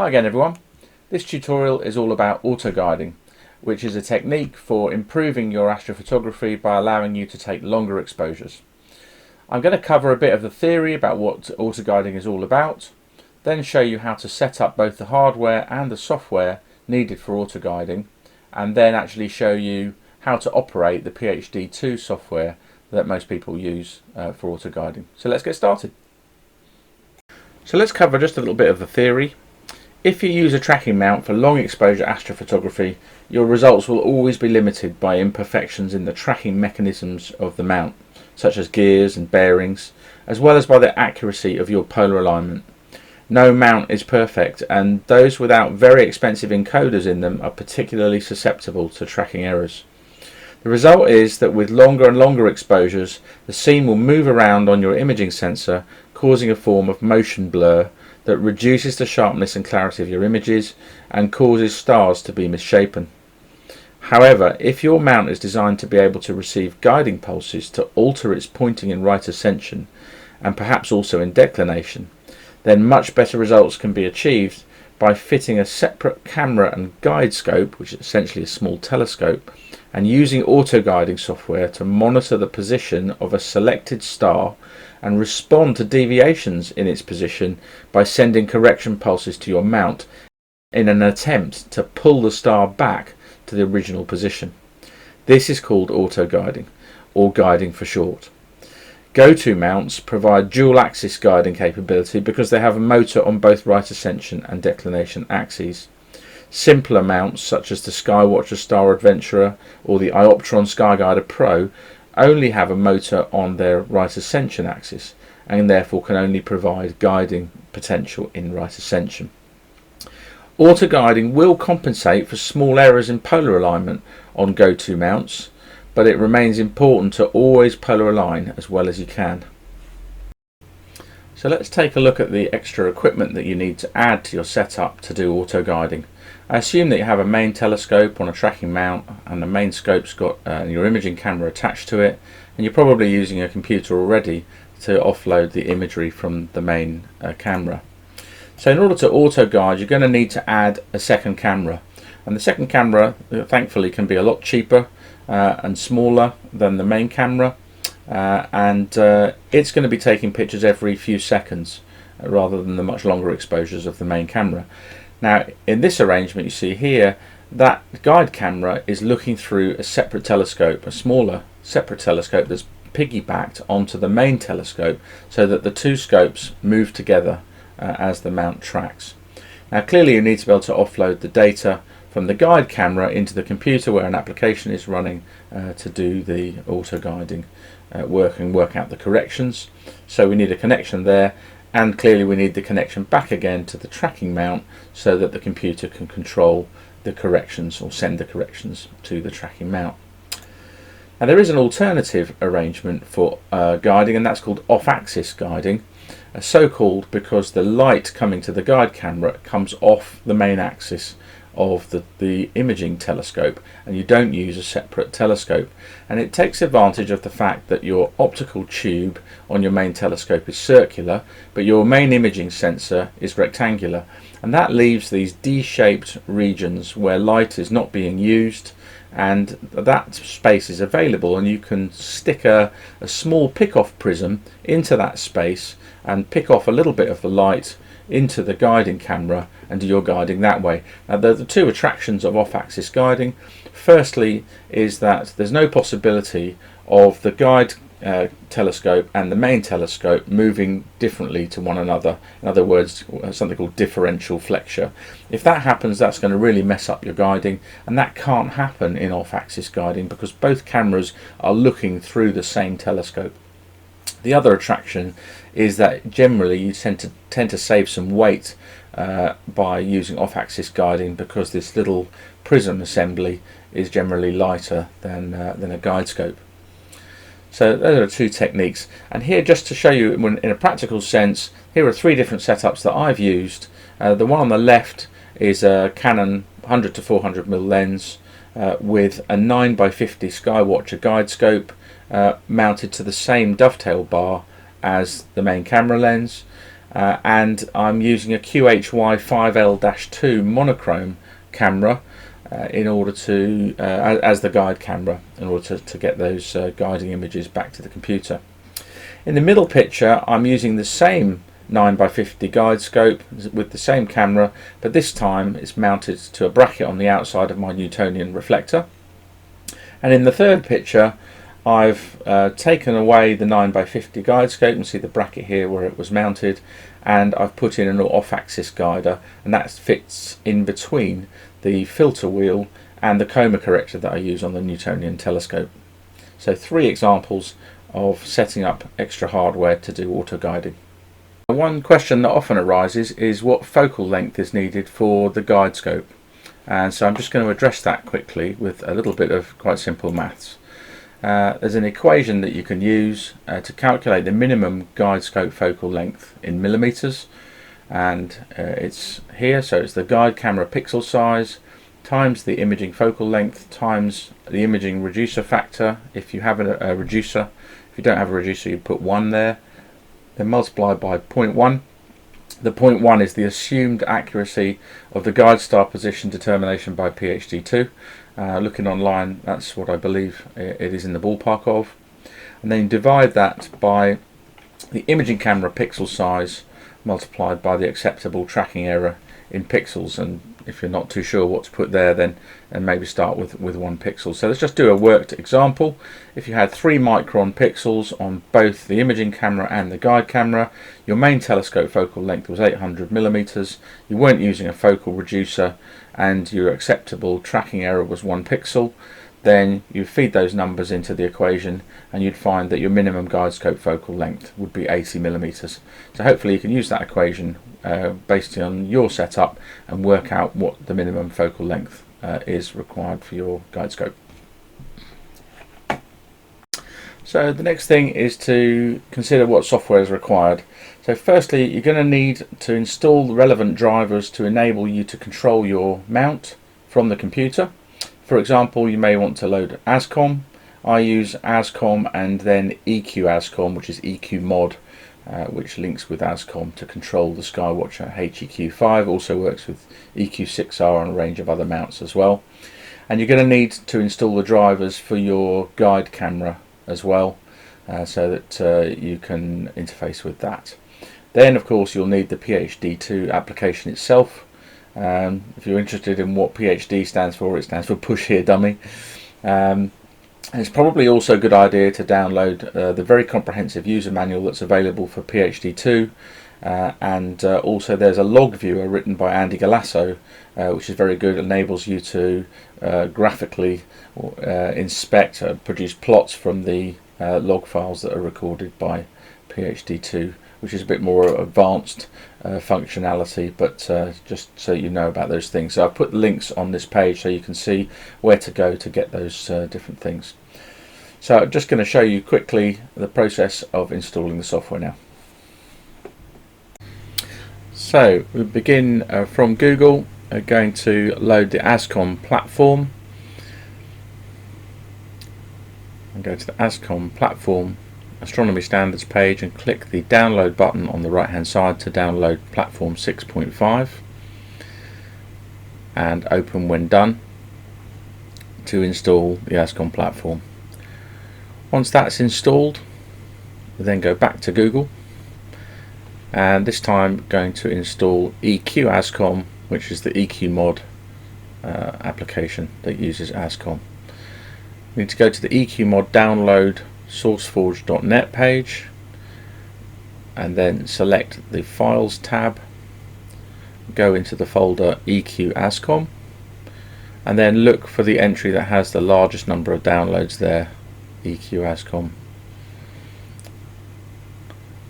Hi again everyone. This tutorial is all about autoguiding, which is a technique for improving your astrophotography by allowing you to take longer exposures. I'm going to cover a bit of the theory about what autoguiding is all about, then show you how to set up both the hardware and the software needed for autoguiding, and then actually show you how to operate the PHD2 software that most people use for autoguiding. So let's get started. So let's cover just a little bit of the theory. If you use a tracking mount for long exposure astrophotography, your results will always be limited by imperfections in the tracking mechanisms of the mount, such as gears and bearings, as well as by the accuracy of your polar alignment. No mount is perfect, and those without very expensive encoders in them are particularly susceptible to tracking errors. The result is that with longer and longer exposures, the scene will move around on your imaging sensor, causing a form of motion blur that reduces the sharpness and clarity of your images and causes stars to be misshapen. However, if your mount is designed to be able to receive guiding pulses to alter its pointing in right ascension and perhaps also in declination, then much better results can be achieved by fitting a separate camera and guide scope, which is essentially a small telescope, and using autoguiding software to monitor the position of a selected star and respond to deviations in its position by sending correction pulses to your mount in an attempt to pull the star back to the original position. This is called autoguiding, or guiding for short. Go-to mounts provide dual axis guiding capability because they have a motor on both right ascension and declination axes. Simpler mounts such as the Skywatcher Star Adventurer or the Ioptron Skyguider Pro only have a motor on their right ascension axis and therefore can only provide guiding potential in right ascension. Autoguiding will compensate for small errors in polar alignment on go-to mounts, but it remains important to always polar align as well as you can. So let's take a look at the extra equipment that you need to add to your setup to do autoguiding. I assume that you have a main telescope on a tracking mount and the main scope's got your imaging camera attached to it, and you're probably using a computer already to offload the imagery from the main camera. So in order to autoguide, you're going to need to add a second camera, and the second camera thankfully can be a lot cheaper and smaller than the main camera, and it's going to be taking pictures every few seconds rather than the much longer exposures of the main camera. Now in this arrangement you see here, that guide camera is looking through a separate telescope, a smaller separate telescope that's piggybacked onto the main telescope so that the two scopes move together as the mount tracks. Now clearly you need to be able to offload the data from the guide camera into the computer where an application is running to do the auto-guiding work and work out the corrections. So we need a connection there, and clearly we need the connection back again to the tracking mount so that the computer can control the corrections or send the corrections to the tracking mount. Now there is an alternative arrangement for guiding, and that's called off-axis guiding. So called because the light coming to the guide camera comes off the main axis of the imaging telescope, and you don't use a separate telescope, and it takes advantage of the fact that your optical tube on your main telescope is circular but your main imaging sensor is rectangular, and that leaves these D-shaped regions where light is not being used, and that space is available, and you can stick a small pick-off prism into that space and pick off a little bit of the light into the guiding camera and do your guiding that way. Now the two attractions of off-axis guiding, firstly is that there's no possibility of the guide telescope and the main telescope moving differently to one another. In other words, something called differential flexure. If that happens, that's going to really mess up your guiding, and that can't happen in off-axis guiding because both cameras are looking through the same telescope. The other attraction is that generally you tend to save some weight by using off-axis guiding because this little prism assembly is generally lighter than a guide scope. So those are two techniques, and here just to show you in a practical sense, here are three different setups that I've used. The one on the left is a Canon 100 to 400mm lens with a 9x50 Skywatcher guide scope mounted to the same dovetail bar as the main camera lens, and I'm using a QHY 5L-2 monochrome camera in order to as the guide camera, in order to get those guiding images back to the computer. In the middle picture, I'm using the same 9x50 guide scope with the same camera, but this time it's mounted to a bracket on the outside of my Newtonian reflector. And in the third picture, I've taken away the 9x50 guide scope, and see the bracket here where it was mounted, and I've put in an off-axis guider, and that fits in between the filter wheel and the coma corrector that I use on the Newtonian telescope. So 3 examples of setting up extra hardware to do auto guiding. One question that often arises is what focal length is needed for the guide scope, and so I'm just going to address that quickly with a little bit of quite simple maths. There's an equation that you can use to calculate the minimum guide scope focal length in millimeters, and it's here. So it's the guide camera pixel size times the imaging focal length times the imaging reducer factor if you have a reducer. If you don't have a reducer, you put 1 there, then multiply by 0.1. The 0.1 is the assumed accuracy of the guide star position determination by PHD2. Looking online, that's what I believe it is in the ballpark of. And then divide that by the imaging camera pixel size multiplied by the acceptable tracking error in pixels. And if you're not too sure what to put there, then maybe start with 1 pixel. So let's just do a worked example. If you had 3 micron pixels on both the imaging camera and the guide camera, your main telescope focal length was 800 millimeters, you weren't using a focal reducer, and your acceptable tracking error was 1 pixel, then you feed those numbers into the equation and you'd find that your minimum guide scope focal length would be 80 millimeters. So hopefully you can use that equation based on your setup and work out what the minimum focal length is required for your guide scope. So the next thing is to consider what software is required. So firstly, you're going to need to install the relevant drivers to enable you to control your mount from the computer. For example, you may want to load ASCOM. I use ASCOM and then EQ ASCOM, which is EQ mod, which links with ASCOM to control the Skywatcher HEQ5. Also works with EQ6R and a range of other mounts as well. And you're going to need to install the drivers for your guide camera as well, so that you can interface with that. Then of course you'll need the PHD2 application itself. If you're interested in what PHD stands for, it stands for Push Here Dummy. And it's probably also a good idea to download the very comprehensive user manual that's available for PHD2, and also there's a log viewer written by Andy Galasso, which is very good. It enables you to graphically inspect, produce plots from the log files that are recorded by PHD2, which is a bit more advanced functionality, but just so you know about those things. So I've put the links on this page so you can see where to go to get those different things. So I'm just going to show you quickly the process of installing the software now. So we begin from Google, going to load the ASCOM platform, and go to the ASCOM platform astronomy standards page and click the download button on the right hand side to download platform 6.5, and open when done to install the ASCOM platform. Once that's installed, we then go back to Google, and this time going to install EQ ASCOM, which is the EQ mod application that uses ASCOM. We need to go to the EQ mod download sourceforge.net page, and then select the files tab, go into the folder EQ ASCOM, and then look for the entry that has the largest number of downloads there, EQ ASCOM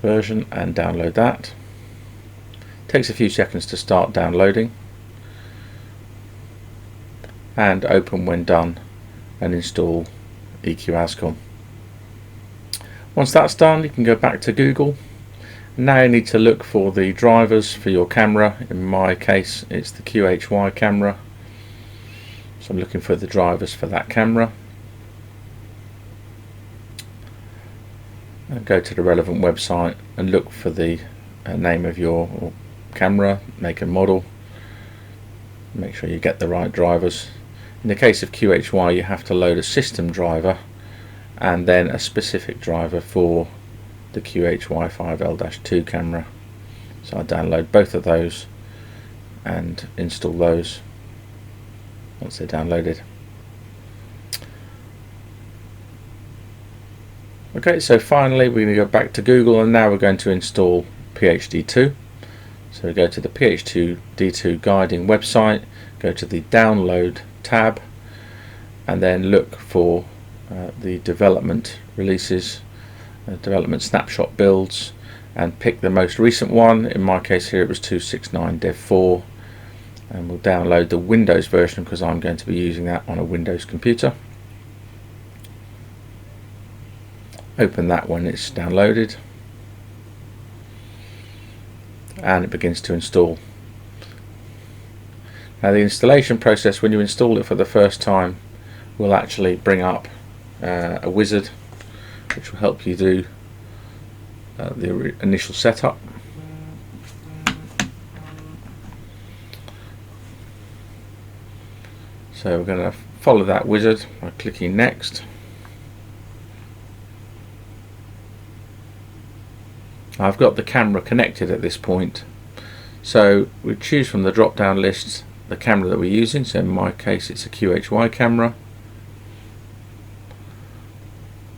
version, and download that. Takes a few seconds to start downloading, and open when done and install EQ ASCOM. Once that's done, you can go back to Google. Now you need to look for the drivers for your camera. In my case it's the QHY camera, so I'm looking for the drivers for that camera, and go to the relevant website and look for the name of your camera, make and model. Make sure you get the right drivers. In the case of QHY, you have to load a system driver and then a specific driver for the QHY 5L-2 camera. So I download both of those and install those once they're downloaded. Okay, so finally we're going to go back to Google, and now we're going to install PHD2. So we go to the PHD2 guiding website, go to the download tab, and then look for the development releases, development snapshot builds, and pick the most recent one. In my case here it was 269 Dev 4, and we'll download the Windows version because I'm going to be using that on a Windows computer. Open that when it's downloaded, and it begins to install. Now the installation process, when you install it for the first time, will actually bring up a wizard which will help you do the initial setup. So we're going to follow that wizard by clicking next. I've got the camera connected at this point, so we choose from the drop down list the camera that we're using. So in my case it's a QHY camera,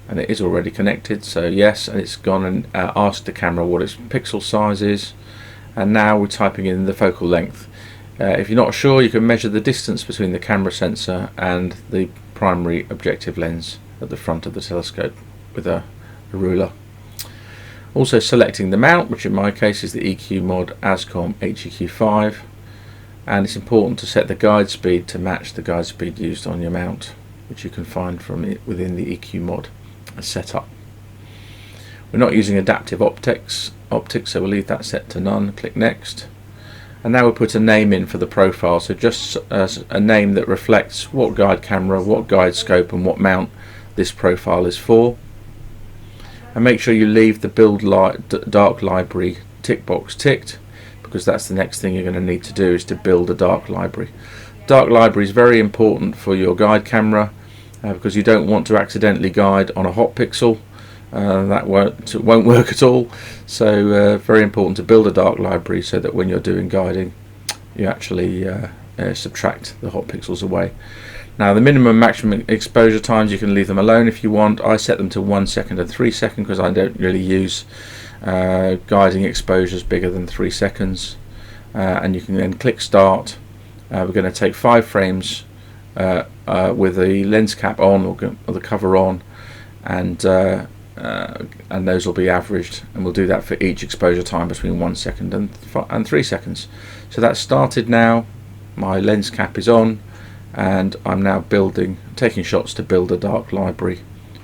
and it is already connected, so yes, and it's gone and asked the camera what its pixel size is, and now we're typing in the focal length. If you're not sure, you can measure the distance between the camera sensor and the primary objective lens at the front of the telescope with a ruler. Also selecting the mount, which in my case is the EQ Mod ASCOM HEQ5, and it's important to set the guide speed to match the guide speed used on your mount, which you can find from it within the EQ Mod setup. We're not using adaptive optics, so we'll leave that set to none. Click next, and now we'll put a name in for the profile, so just a name that reflects what guide camera, what guide scope and what mount this profile is for. And make sure you leave the build dark library tick box ticked, because that's the next thing you're going to need to do, is to build a dark library. Dark library is very important for your guide camera because you don't want to accidentally guide on a hot pixel. That won't work at all. So very important to build a dark library so that when you're doing guiding you actually subtract the hot pixels away. Now the minimum and maximum exposure times, you can leave them alone if you want. I set them to 1 second and 3 seconds because I don't really use guiding exposures bigger than 3 seconds. And you can then click start. We're going to take 5 frames with the lens cap on or the cover on, and those will be averaged, and we'll do that for each exposure time between 1 second and 3 seconds. So that's started now. My lens cap is on, and I'm now taking shots to build a dark library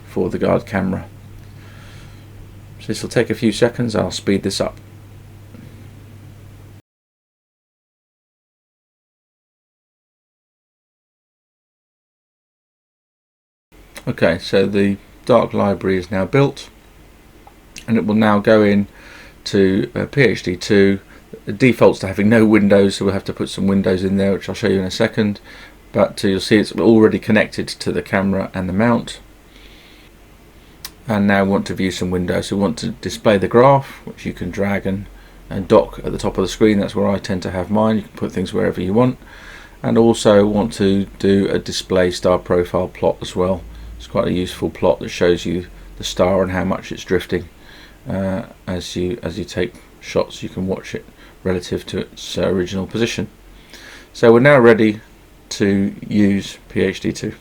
for the guide camera. So this will take a few seconds. I'll speed this up. Okay, so the dark library is now built, and it will now go in to PHD2. It defaults to having no windows, so we'll have to put some windows in there, which I'll show you in a second. But you'll see it's already connected to the camera and the mount. And now we want to view some windows. So we want to display the graph, which you can drag and dock at the top of the screen. That's where I tend to have mine. You can put things wherever you want. And also want to do a display star profile plot as well. It's quite a useful plot that shows you the star and how much it's drifting. As you take shots, you can watch it relative to its original position. So we're now ready to use PHD2.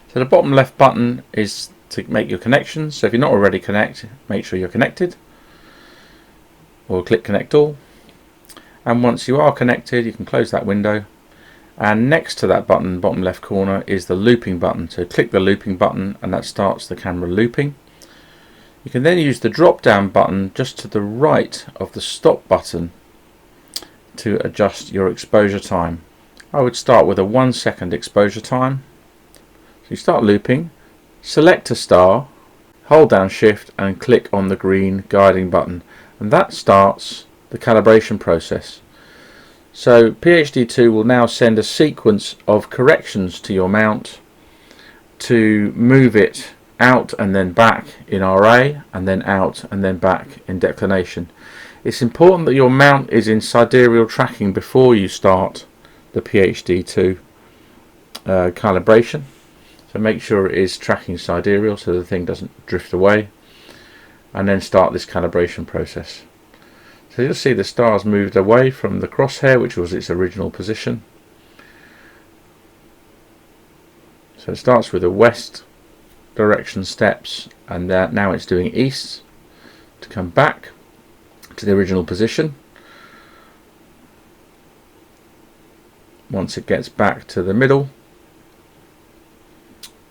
So the bottom left button is to make your connections. So if you're not already connected, make sure you're connected, or click connect all. And once you are connected, you can close that window, and next to that button, bottom left corner, is the looping button. So click the looping button and that starts the camera looping. You can then use the drop down button just to the right of the stop button to adjust your exposure time. I would start with a 1 second exposure time. So you start looping, select a star, hold down shift and click on the green guiding button, and that starts the calibration process. So PHD2 will now send a sequence of corrections to your mount to move it out and then back in RA, and then out and then back in declination. It's important that your mount is in sidereal tracking before you start the PHD2 calibration. So make sure it is tracking sidereal so the thing doesn't drift away, and then start this calibration process. So you'll see the star's moved away from the crosshair, which was its original position. So it starts with the west direction steps, and now it's doing east to come back to the original position. Once it gets back to the middle,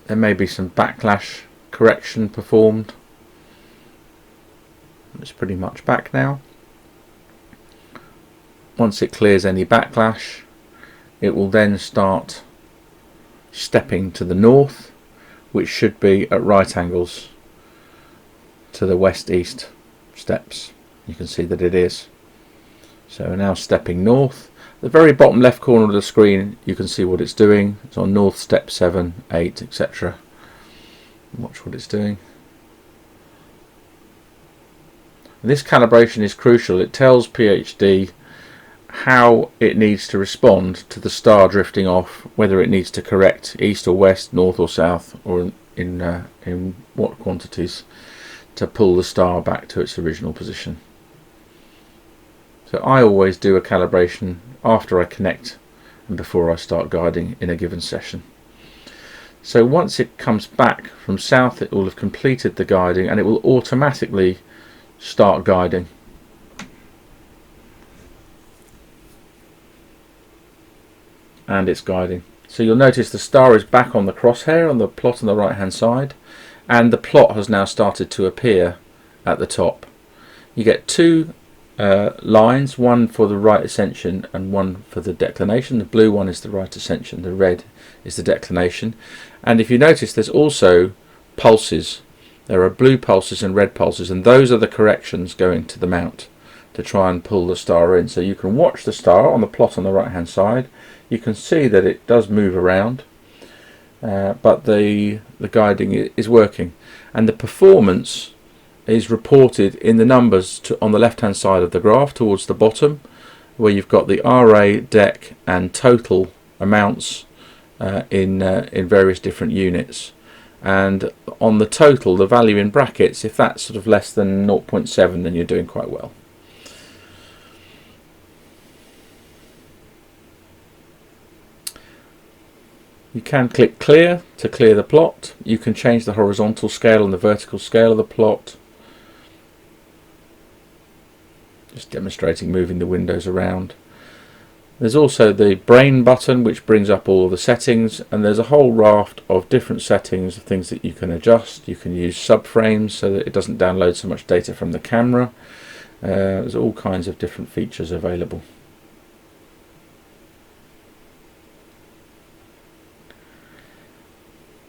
there may be some backlash correction performed. It's pretty much back now. Once it clears any backlash, it will then start stepping to the north, which should be at right angles to the west-east steps. You can see that it is. So we're now stepping north. The very bottom left corner of the screen, you can see what it's doing. It's on north step 7, 8, etc. Watch what it's doing. And this calibration is crucial. It tells PHD how it needs to respond to the star drifting off, whether it needs to correct east or west, north or south, or in what quantities to pull the star back to its original position. So I always do a calibration after I connect and before I start guiding in a given session. So once it comes back from south, it will have completed the guiding and it will automatically start guiding. And it's guiding. So you'll notice the star is back on the crosshair on the plot on the right hand side, and the plot has now started to appear at the top. You get two lines, one for the right ascension and one for the declination. The blue one is the right ascension, the red is the declination. And if you notice, there's also pulses. There are blue pulses and red pulses, and those are the corrections going to the mount to try and pull the star in. So you can watch the star on the plot on the right hand side. You can see that it does move around, but the guiding is working, and the performance is reported in the numbers on the left hand side of the graph towards the bottom, where you've got the RA, DEC and total amounts in various different units. And on the total, the value in brackets, if that's sort of less than 0.7, then you're doing quite well. You can click clear to clear the plot. You can change the horizontal scale and the vertical scale of the plot. Just demonstrating moving the windows around. There's also the brain button, which brings up all of the settings, and there's a whole raft of different settings, things that you can adjust. You can use subframes so that it doesn't download so much data from the camera. There's all kinds of different features available.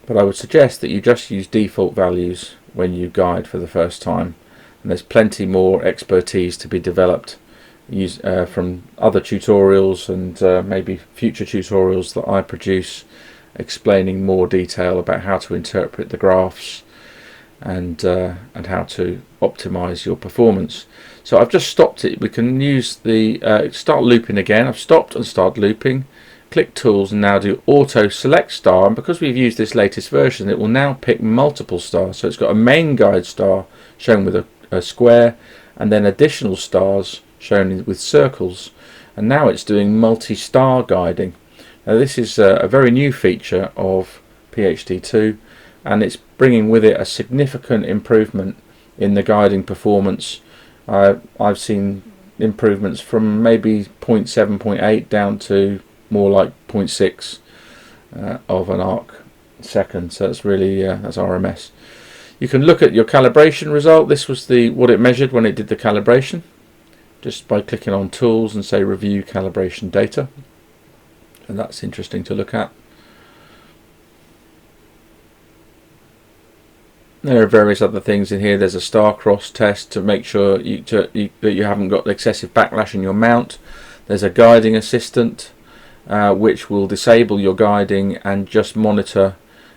But I would suggest that you just use default values when you guide for the first time, and there's plenty more expertise to be developed from other tutorials and maybe future tutorials that I produce, explaining more detail about how to interpret the graphs and how to optimize your performance. So I've just stopped it. We can use the start looping again. I've stopped and started looping. Click tools and now do auto select star, and because we've used this latest version, it will now pick multiple stars. So it's got a main guide star shown with a square, and then additional stars shown with circles, and now it's doing multi-star guiding. Now this is a very new feature of PHD2, and it's bringing with it a significant improvement in the guiding performance. I've seen improvements from maybe 0.7, 0.8 down to more like 0.6 of an arc second. So that's really that's RMS. You can look at your calibration result. This was what it measured when it did the calibration, just by clicking on tools and say review calibration data, and that's interesting to look at. There are various other things in here. There's a star-cross test to make sure that you haven't got excessive backlash in your mount. There's a guiding assistant which will disable your guiding and just monitor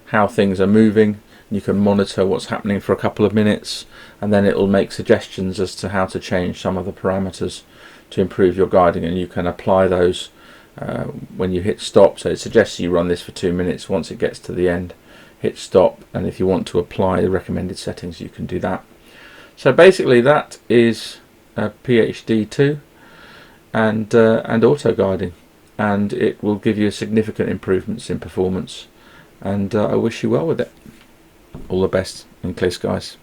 how things are moving. You can monitor what's happening for a couple of minutes, and then it will make suggestions as to how to change some of the parameters to improve your guiding, and you can apply those when you hit stop. So it suggests you run this for 2 minutes. Once it gets to the end, hit stop, and if you want to apply the recommended settings, you can do that. So basically that is PHD2 and auto guiding, and it will give you significant improvements in performance, and I wish you well with it. All the best, and clear skies.